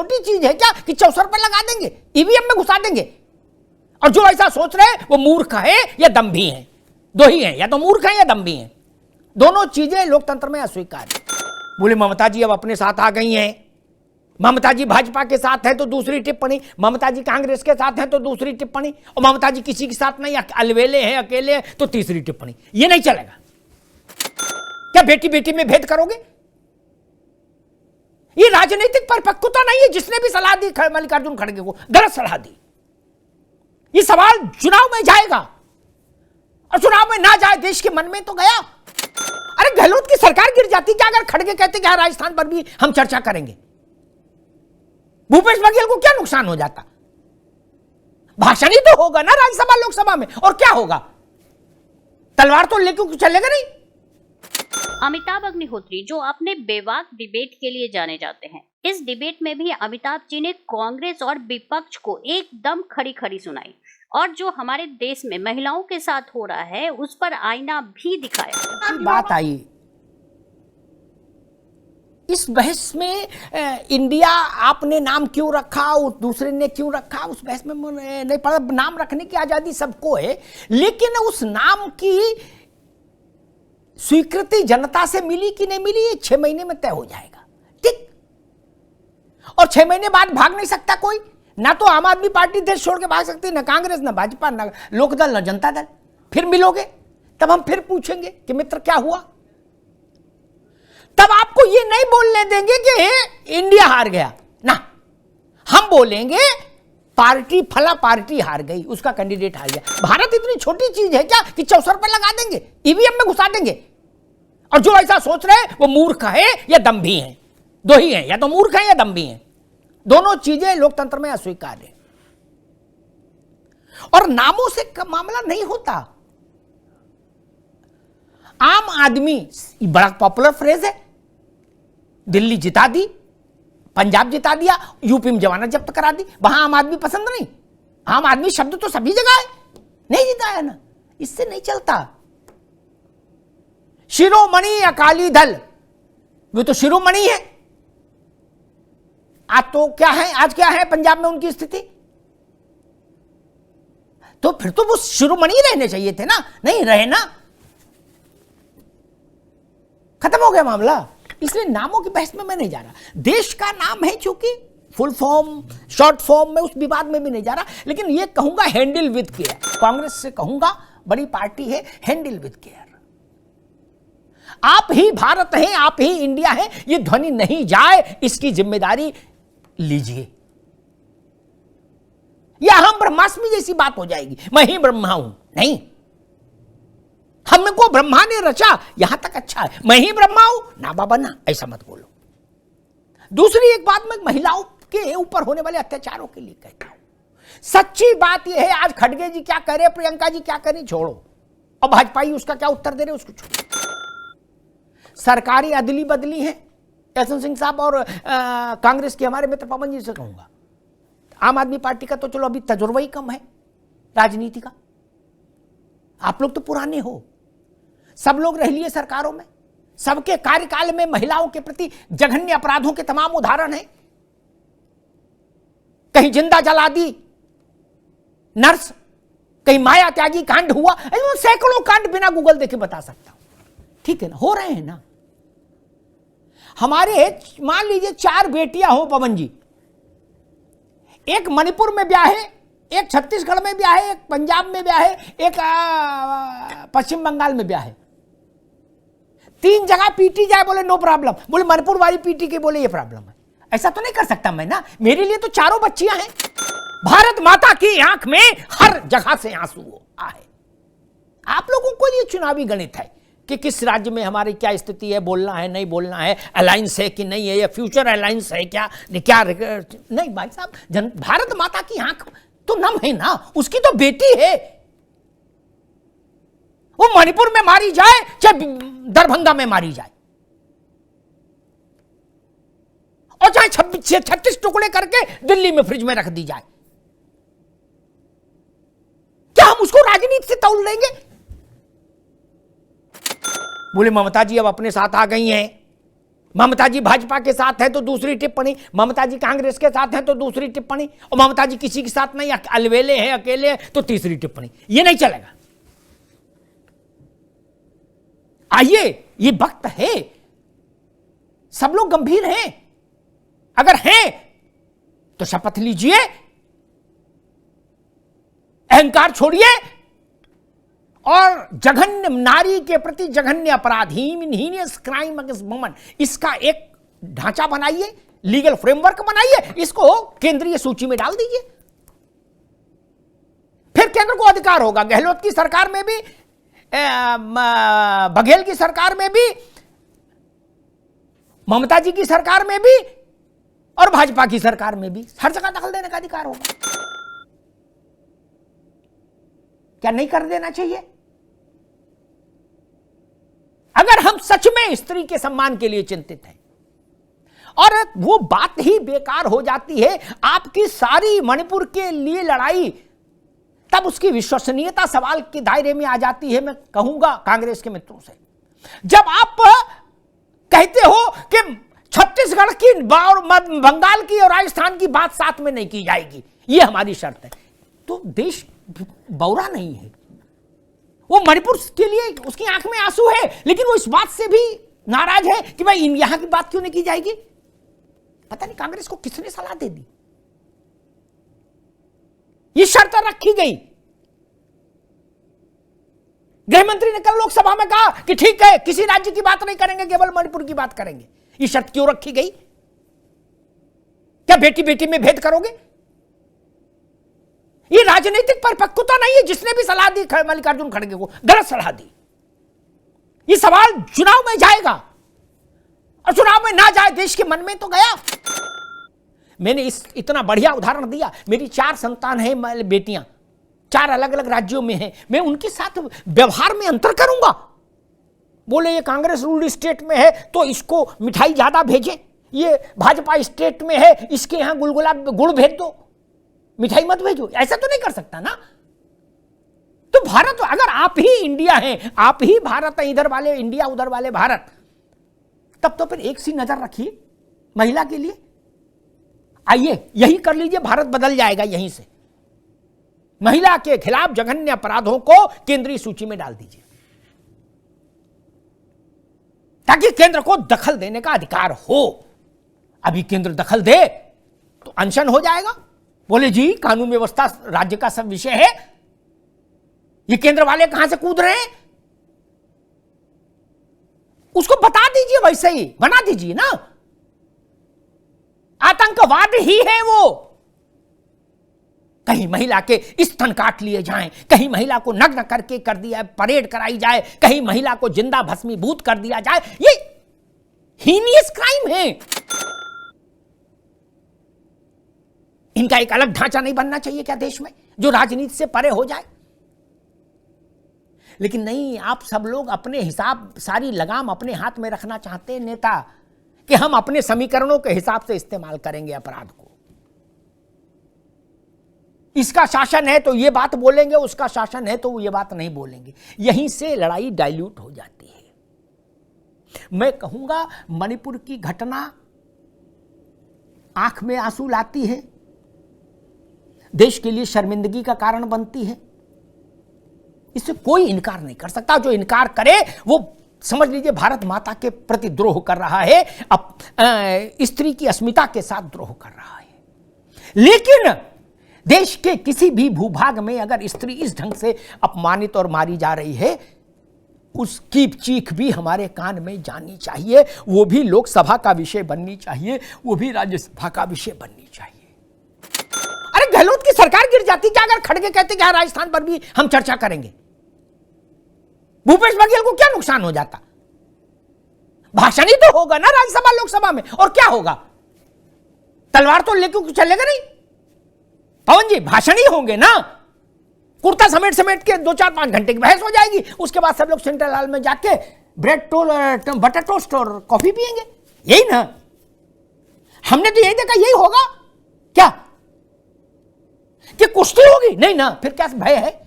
छोटी चीज है क्या कि चौसर पर लगा देंगे, ईवीएम में घुसा देंगे। और जो ऐसा सोच रहे हैं वो मूर्ख है या दम्भी है, दो ही हैं, या तो मूर्ख है या दम्भी है। दोनों चीजें लोकतंत्र में अस्वीकार्य। बोले ममता जी अब अपने साथ आ गई हैं, ममता जी भाजपा के साथ है तो दूसरी टिप्पणी, ममता जी कांग्रेस के साथ है तो दूसरी टिप्पणी, और ममता जी किसी के साथ नहीं, अलवेले हैं, अकेले हैं तो तीसरी टिप्पणी। ये नहीं चलेगा। क्या बेटी बेटी में भेद करोगे? ये राजनीतिक परिपक्वता नहीं है। जिसने भी सलाह दी मल्लिकार्जुन खड़गे को, गलत सलाह दी। ये सवाल चुनाव में जाएगा, और चुनाव में ना जाए देश के मन में तो गया। अरे गहलोत की सरकार गिर जाती क्या अगर खड़गे कहते कि राजस्थान पर भी हम चर्चा करेंगे? भूपेश बघेल को क्या नुकसान हो जाता? भाषण ही तो होगा ना राज्यसभा लोकसभा में, और क्या होगा? तलवार तो लेके चलेगा नहीं। अमिताभ अग्निहोत्री जो अपने बेबाक डिबेट के लिए जाने जाते हैं, इस डिबेट में भी अमिताभ जी ने कांग्रेस और विपक्ष को एकदम खड़ी खड़ी सुनाई, और जो हमारे देश में महिलाओं के साथ हो रहा है उस पर आईना भी दिखाया। बात आई इस बहस में, इंडिया आपने नाम क्यों रखा, दूसरे ने क्यों रखा, उस बहस में नहीं पड़ा। नाम रखने की आजादी सबको है, लेकिन उस नाम की स्वीकृति जनता से मिली कि नहीं मिली ये 6 महीने में तय हो जाएगा। ठीक, और 6 महीने बाद भाग नहीं सकता कोई, ना तो आम आदमी पार्टी देश छोड़ के भाग सकती, ना कांग्रेस, ना भाजपा, ना लोकदल, ना जनता दल। फिर मिलोगे तब हम फिर पूछेंगे कि मित्र क्या हुआ। तब आपको ये नहीं बोलने देंगे कि इंडिया हार गया ना, हम बोलेंगे पार्टी फला पार्टी हार गई, उसका कैंडिडेट हार गया। भारत इतनी छोटी चीज है क्या कि चौसर पर लगा देंगे, ईवीएम में घुसा देंगे। और जो ऐसा सोच रहे हैं वो मूर्ख है या दम्भी है, दो ही हैं, या तो मूर्ख है या दम्भी है। दोनों चीजें लोकतंत्र में अस्वीकार्य है। और नामों से मामला नहीं होता। आम आदमी, बड़ा पॉपुलर फ्रेज है, दिल्ली जिता दी, पंजाब जिता दिया, यूपी में जमानत जब्त करा दी, वहां आम आदमी पसंद नहीं। आम आदमी शब्द तो सभी जगह है, नहीं जिताया ना, इससे नहीं चलता। शिरोमणि अकाली दल, वो तो शिरोमणि है। आज तो क्या है, आज क्या है पंजाब में उनकी स्थिति? तो फिर तो वो शिरोमणि रहने चाहिए थे ना, नहीं रहे ना, खत्म हो गया मामला। इसलिए नामों की बहस में मैं नहीं जा रहा। देश का नाम है, चूंकि फुल फॉर्म शॉर्ट फॉर्म में उस विवाद में भी नहीं जा रहा, लेकिन ये कहूंगा हैंडल विद केयर। कांग्रेस से कहूंगा, बड़ी पार्टी है, हैंडल विद केयर। आप ही भारत हैं, आप ही इंडिया हैं, ये ध्वनि नहीं जाए, इसकी जिम्मेदारी लीजिए, या हम ब्रह्मास्मि जैसी बात हो जाएगी, मैं ही ब्रह्मा हूं। नहीं, हमको ब्रह्मा ने रचा, यहां तक अच्छा है, मैं ही ब्रह्मा हूं ना बाबा ना, ऐसा मत बोलो। दूसरी एक बात मैं महिलाओं के ऊपर होने वाले अत्याचारों के लिए कहता हूं। सच्ची बात यह है, आज खड़गे जी क्या कह रहे, प्रियंका जी क्या कह रही, छोड़ो, और भाजपाई उसका क्या उत्तर दे रहे, उसको छोड़ो। सरकारी अदली बदली है, यशवंत सिंह साहब और कांग्रेस के हमारे मित्र पवन जी से कहूंगा। आम आदमी पार्टी का तो चलो अभी तजुर्बा ही कम है राजनीति का, आप लोग तो पुराने हो, सब लोग रह लिए सरकारों में, सबके कार्यकाल में महिलाओं के प्रति जघन्य अपराधों के तमाम उदाहरण हैं। कहीं जिंदा जला दी नर्स, कहीं माया त्यागी कांड हुआ, सैकड़ों कांड बिना गूगल देखे बता सकता हूं। ठीक है ना, हो रहे हैं ना। हमारे मान लीजिए 4 बेटियां हो पवन जी, एक मणिपुर में ब्याह है, एक छत्तीसगढ़ में ब्याह है, एक पंजाब में ब्याह है, एक पश्चिम बंगाल में ब्याह है। 3 जगह पीटी जाए, बोले नो प्रॉब्लम, बोले मणिपुर वाली पीटी के, बोले ये प्रॉब्लम है। ऐसा तो नहीं कर सकता मैं ना, मेरे लिए तो चारों बच्चियां हैं। भारत माता की आंख में हर जगह से आंसू आए। आप लोगों को ये चुनावी गणित है कि किस राज्य में हमारी क्या स्थिति है, बोलना है नहीं बोलना है, अलायंस है कि नहीं है, या फ्यूचर अलायंस है क्या नहीं। भाई साहब, भारत माता की आंख तो नम है ना, उसकी तो बेटी है। वो मणिपुर में मारी जाए चाहे दरभंगा में मारी जाए, और चाहे 36 टुकड़े करके दिल्ली में फ्रिज में रख दी जाए, क्या हम उसको राजनीति से तौल देंगे? बोले ममता जी अब अपने साथ आ गई हैं, ममता जी भाजपा के साथ है तो दूसरी टिप्पणी, ममता जी कांग्रेस के साथ है तो दूसरी टिप्पणी, और ममता जी किसी के साथ नहीं, अलवेले हैं, अकेले हैं तो तीसरी टिप्पणी। ये नहीं चलेगा। आइए, ये वक्त है, सब लोग गंभीर हैं। अगर हैं तो शपथ लीजिए, अहंकार छोड़िए और जघन्य नारी के प्रति जघन्य अपराध, हीनियस क्राइम अगेंस्ट वुमन, इसका एक ढांचा बनाइए, लीगल फ्रेमवर्क बनाइए, इसको केंद्रीय सूची में डाल दीजिए। फिर केंद्र को अधिकार होगा। गहलोत की सरकार में भी, बघेल की सरकार में भी, ममता जी की सरकार में भी और भाजपा की सरकार में भी हर जगह दखल देने का अधिकार होगा। क्या नहीं कर देना चाहिए? अगर हम सच में स्त्री के सम्मान के लिए चिंतित हैं, और वो बात ही बेकार हो जाती है, आपकी सारी मणिपुर के लिए लड़ाई, तब उसकी विश्वसनीयता सवाल के दायरे में आ जाती है। मैं कहूंगा कांग्रेस के मित्रों से, जब आप कहते हो कि छत्तीसगढ़ की और बंगाल की और राजस्थान की बात साथ में नहीं की जाएगी, ये हमारी शर्त है, तो देश बौरा नहीं है। वो मणिपुर के लिए उसकी आंख में आंसू है, लेकिन वो इस बात से भी नाराज है कि भाई यहां की बात क्यों नहीं की जाएगी। पता नहीं कांग्रेस को किसने सलाह दे दी, ये शर्त रखी गई। गृह मंत्री ने कल लोकसभा में कहा कि ठीक है, किसी राज्य की बात नहीं करेंगे, केवल मणिपुर की बात करेंगे। ये शर्त क्यों रखी गई? क्या बेटी बेटी में भेद करोगे? ये राजनीतिक परिपक्वता नहीं है। जिसने भी सलाह दी मल्लिकार्जुन खड़गे को, गलत सलाह दी। ये सवाल चुनाव में जाएगा, और चुनाव में ना जाए, देश के मन में तो गया। मैंने इतना बढ़िया उदाहरण दिया। मेरी 4 संतान है, बेटियां 4 अलग अलग राज्यों में हैं। मैं उनके साथ व्यवहार में अंतर करूंगा? बोले ये कांग्रेस रूल्ड स्टेट में है तो इसको मिठाई ज्यादा भेजें, ये भाजपा स्टेट में है इसके यहां गुड़ भेज दो, मिठाई मत भेजो। ऐसा तो नहीं कर सकता ना। तो भारत, अगर आप ही इंडिया हैं, आप ही भारत है, इधर वाले इंडिया उधर वाले भारत, तब तो फिर एक सी नजर रखिए महिला के लिए। आइए यही कर लीजिए, भारत बदल जाएगा यहीं से। महिला के खिलाफ जघन्य अपराधों को केंद्रीय सूची में डाल दीजिए, ताकि केंद्र को दखल देने का अधिकार हो। अभी केंद्र दखल दे तो अनशन हो जाएगा। बोले जी कानून व्यवस्था राज्य का सब विषय है, ये केंद्र वाले कहां से कूद रहे हैं? उसको बता दीजिए, वैसे ही बना दीजिए ना। आतंकवाद ही है वो। कहीं महिला के स्तन काट लिए जाएं, कहीं महिला को नग्न करके कर दिया, परेड कराई जाए, कहीं महिला को जिंदा भस्मीभूत कर दिया जाए, ये हीनियस क्राइम है। इनका एक अलग ढांचा नहीं बनना चाहिए क्या देश में, जो राजनीति से परे हो जाए? लेकिन नहीं, आप सब लोग अपने हिसाब, सारी लगाम अपने हाथ में रखना चाहते हैं नेता, कि हम अपने समीकरणों के हिसाब से इस्तेमाल करेंगे अपराध को। इसका शासन है तो ये बात बोलेंगे, उसका शासन है तो ये बात नहीं बोलेंगे। यहीं से लड़ाई डाइल्यूट हो जाती है। मैं कहूंगा मणिपुर की घटना आंख में आंसू लाती है, देश के लिए शर्मिंदगी का कारण बनती है। इससे कोई इनकार नहीं कर सकता। जो इनकार करे वो समझ लीजिए भारत माता के प्रति द्रोह कर रहा है, स्त्री की अस्मिता के साथ द्रोह कर रहा है। लेकिन देश के किसी भी भूभाग में अगर स्त्री इस ढंग से अपमानित और मारी जा रही है, उसकी चीख भी हमारे कान में जानी चाहिए, वो भी लोकसभा का विषय बननी चाहिए, वो भी राज्यसभा का विषय बननी चाहिए। अरे गहलोत की सरकार गिर जाती क्या अगर खड़गे कहते कि राजस्थान पर भी हम चर्चा करेंगे? भूपेश बघेल को क्या नुकसान हो जाता? भाषण ही तो होगा ना राज्यसभा लोकसभा में, और क्या होगा? तलवार तो लेके चलेगा नहीं पवन जी, भाषण ही होंगे ना। कुर्ता समेट समेट के 2-4-5 घंटे की बहस हो जाएगी। उसके बाद सब लोग सेंट्रल हॉल में जाके ब्रेड टोस्ट, बटर टोस्ट और कॉफी पिएंगे। यही ना, हमने तो यही देखा, यही होगा क्या कि कुश्ती होगी? नहीं ना, फिर क्या भय है?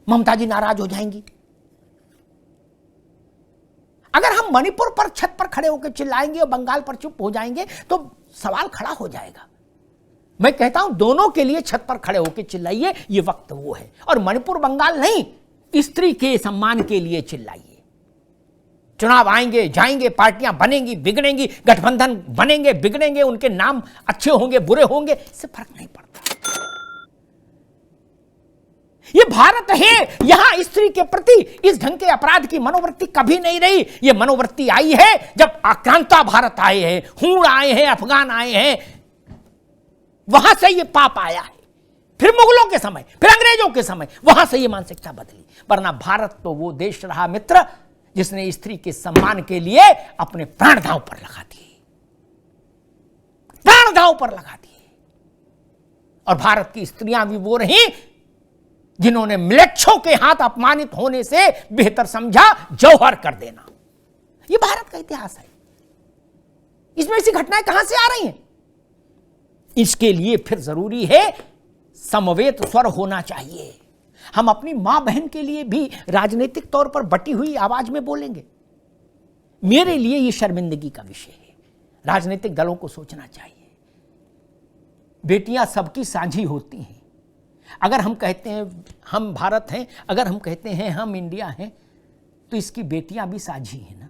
ममता जी नाराज हो जाएंगी। अगर हम मणिपुर पर छत पर खड़े होकर चिल्लाएंगे और बंगाल पर चुप हो जाएंगे तो सवाल खड़ा हो जाएगा। मैं कहता हूं दोनों के लिए छत पर खड़े होकर चिल्लाइए, ये वक्त वो है। और मणिपुर बंगाल नहीं, स्त्री के सम्मान के लिए चिल्लाइए। चुनाव आएंगे जाएंगे, पार्टियां बनेंगी बिगड़ेंगी, गठबंधन बनेंगे बिगड़ेंगे, उनके नाम अच्छे होंगे बुरे होंगे, इससे फर्क नहीं पड़ता। ये भारत है, यहां स्त्री के प्रति इस ढंग के अपराध की मनोवृत्ति कभी नहीं रही। ये मनोवृत्ति आई है जब आक्रांता भारत आए हैं, हूण आए हैं, अफगान आए हैं, वहां से ये पाप आया है। फिर मुगलों के समय, फिर अंग्रेजों के समय, वहां से ये मानसिकता बदली। वरना भारत तो वो देश रहा मित्र जिसने स्त्री के सम्मान के लिए अपने प्राण दांव पर लगा दिए, प्राण दांव पर लगा दिए। और भारत की स्त्रियां भी वो रही जिन्होंने म्लेच्छों के हाथ अपमानित होने से बेहतर समझा जौहर कर देना। यह भारत का इतिहास है। इसमें ऐसी घटनाएं कहां से आ रही हैं? इसके लिए फिर जरूरी है समवेत स्वर होना चाहिए। हम अपनी मां बहन के लिए भी राजनीतिक तौर पर बटी हुई आवाज में बोलेंगे। मेरे लिए यह शर्मिंदगी का विषय है। राजनीतिक दलों को सोचना चाहिए। बेटियां सबकी साझी होती हैं। अगर हम कहते हैं हम भारत हैं, अगर हम कहते हैं हम इंडिया हैं, तो इसकी बेटियां भी साझी हैं ना।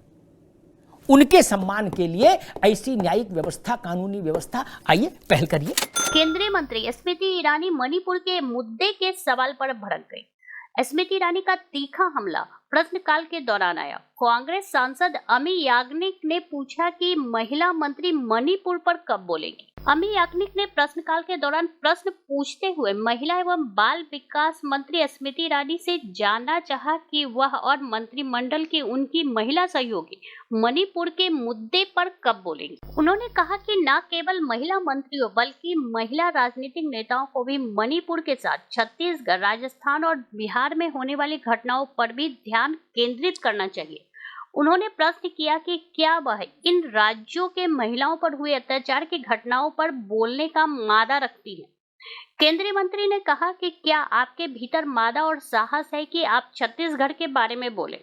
उनके सम्मान के लिए ऐसी न्यायिक व्यवस्था, कानूनी व्यवस्था, आइए पहल करिए। केंद्रीय मंत्री स्मृति ईरानी मणिपुर के मुद्दे के सवाल पर भड़क गई। स्मृति ईरानी का तीखा हमला प्रश्नकाल के दौरान आया। कांग्रेस सांसद अमी याग्निक ने पूछा कि महिला मंत्री मणिपुर पर कब बोलेगी। अमी याग्निक ने प्रश्नकाल के दौरान प्रश्न पूछते हुए महिला एवं बाल विकास मंत्री स्मृति ईरानी से जानना चाहा कि वह और मंत्रिमंडल की उनकी महिला सहयोगी मणिपुर के मुद्दे पर कब बोलेंगी। उन्होंने कहा कि न केवल महिला मंत्रियों बल्कि महिला राजनीतिक नेताओं को भी मणिपुर के साथ छत्तीसगढ़, राजस्थान और बिहार में होने वाली घटनाओं पर भी ध्यान केंद्रित करना चाहिए। उन्होंने प्रश्न किया कि क्या वह इन राज्यों के महिलाओं पर हुए अत्याचार की घटनाओं पर बोलने का मादा रखती है। केंद्रीय मंत्री ने कहा कि क्या आपके भीतर मादा और साहस है कि आप छत्तीसगढ़ के बारे में बोले?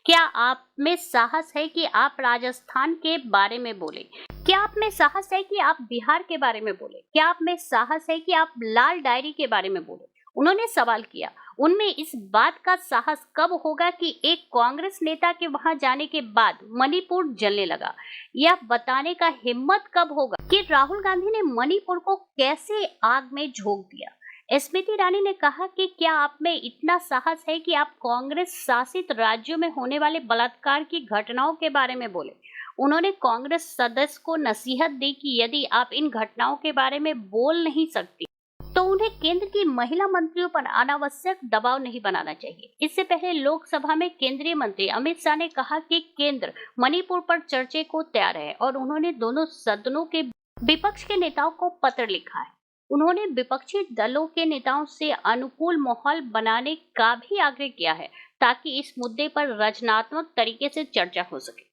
क्या आप में साहस है कि आप राजस्थान के बारे में बोले? क्या आप में साहस है कि आप बिहार के बारे में बोले? क्या आप में साहस है कि आप लाल डायरी के बारे में बोले? उन्होंने सवाल किया, उनमें इस बात का साहस कब होगा कि एक कांग्रेस नेता के वहां जाने के बाद मणिपुर जलने लगा? यह बताने का हिम्मत कब होगा कि राहुल गांधी ने मणिपुर को कैसे आग में झोंक दिया? स्मृति ईरानी ने कहा कि क्या आप में इतना साहस है कि आप कांग्रेस शासित राज्यों में होने वाले बलात्कार की घटनाओं के बारे में बोले? उन्होंने कांग्रेस सदस्य को नसीहत दी कि यदि आप इन घटनाओं के बारे में बोल नहीं सकती तो उन्हें केंद्र की महिला मंत्रियों पर अनावश्यक दबाव नहीं बनाना चाहिए। इससे पहले लोकसभा में केंद्रीय मंत्री अमित शाह ने कहा कि केंद्र मणिपुर पर चर्चा को तैयार है और उन्होंने दोनों सदनों के विपक्ष के नेताओं को पत्र लिखा है। उन्होंने विपक्षी दलों के नेताओं से अनुकूल माहौल बनाने का भी आग्रह किया है ताकि इस मुद्दे पर रचनात्मक तरीके से चर्चा हो सके।